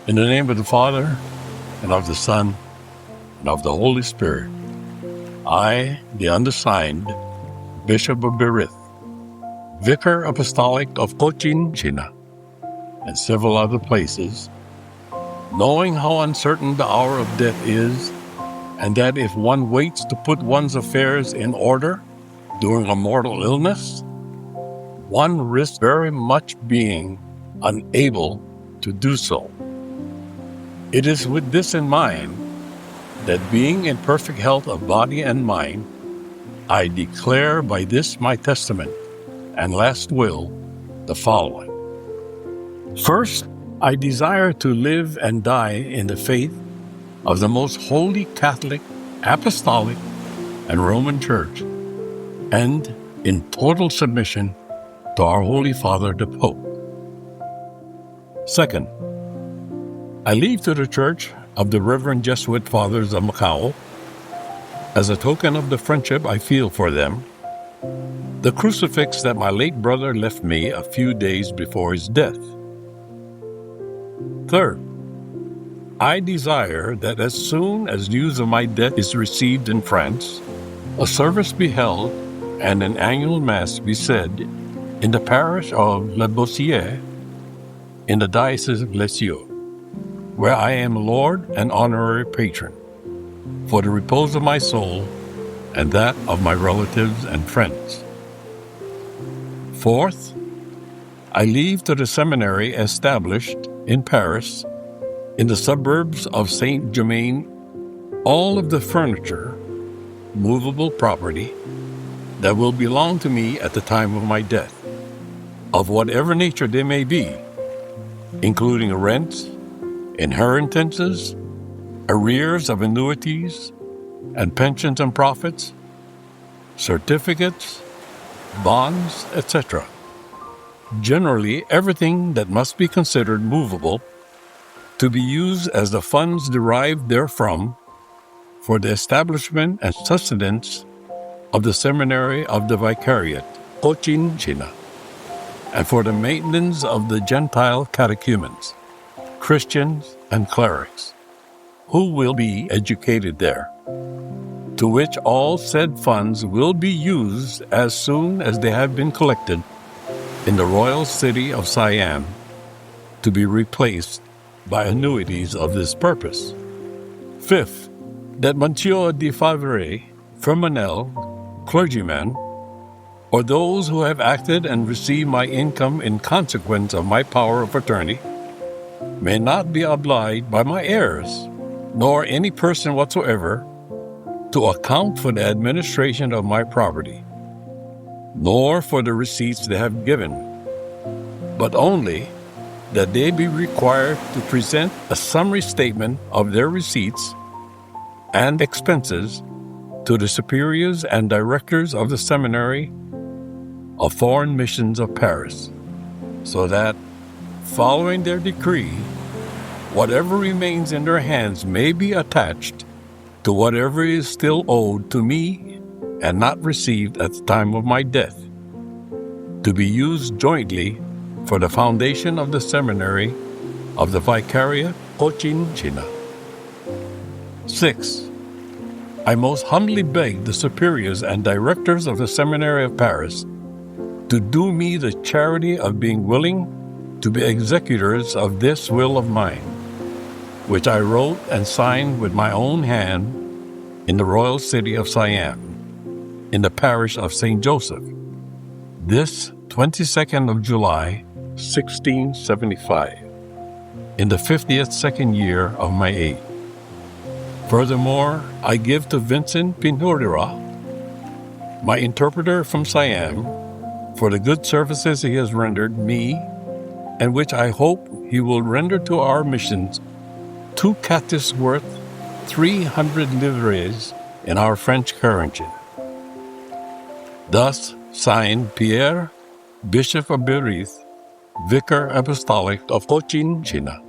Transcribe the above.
In the name of the Father, and of the Son, and of the Holy Spirit, I, the undersigned, Bishop of Berith, Vicar Apostolic of Cochin, China, and several other places, knowing how uncertain the hour of death is, and that if one waits to put one's affairs in order during a mortal illness, one risks very much being unable to do so. It is with this in mind that being in perfect health of body and mind, I declare by this my testament and last will the following. First, I desire to live and die in the faith of the most holy Catholic, Apostolic, and Roman Church, and in total submission to our Holy Father the Pope. Second, I leave to the Church of the Reverend Jesuit Fathers of Macau, as a token of the friendship I feel for them, the crucifix that my late brother left me a few days before his death. Third, I desire that as soon as news of my death is received in France, a service be held and an annual Mass be said in the parish of La Bossière in the Diocese of Lisieux, where I am Lord and honorary patron, for the repose of my soul and that of my relatives and friends. Fourth, I leave to the seminary established in Paris, in the suburbs of Saint-Germain, all of the furniture, movable property, that will belong to me at the time of my death, of whatever nature they may be, including rents, inheritances, arrears of annuities, and pensions and profits, certificates, bonds, etc. Generally, everything that must be considered movable to be used as the funds derived therefrom for the establishment and sustenance of the Seminary of the Vicariate, Cochin, China, and for the maintenance of the Gentile catechumens, Christians, and clerics, who will be educated there, to which all said funds will be used as soon as they have been collected in the royal city of Siam, to be replaced by annuities of this purpose. Fifth, that Monsieur de Favre, Fermanel, clergyman, or those who have acted and received my income in consequence of my power of attorney, may not be obliged by my heirs, nor any person whatsoever, to account for the administration of my property, nor for the receipts they have given, but only that they be required to present a summary statement of their receipts and expenses to the superiors and directors of the Seminary of Foreign Missions of Paris, so that, following their decree, whatever remains in their hands may be attached to whatever is still owed to me and not received at the time of my death, to be used jointly for the foundation of the Seminary of the Vicariate, Cochin, China. 6. I most humbly beg the superiors and directors of the Seminary of Paris to do me the charity of being willing to be executors of this will of mine, which I wrote and signed with my own hand in the royal city of Siam, in the parish of St. Joseph, this 22nd of July, 1675, in the 52nd year of my age. Furthermore, I give to Vincent Pinurira, my interpreter from Siam, for the good services he has rendered me, and which I hope he will render to our missions, 2 catis worth 300 livres in our French currency. Thus, signed Pierre, Bishop of Berith, Vicar Apostolic of Cochin, China.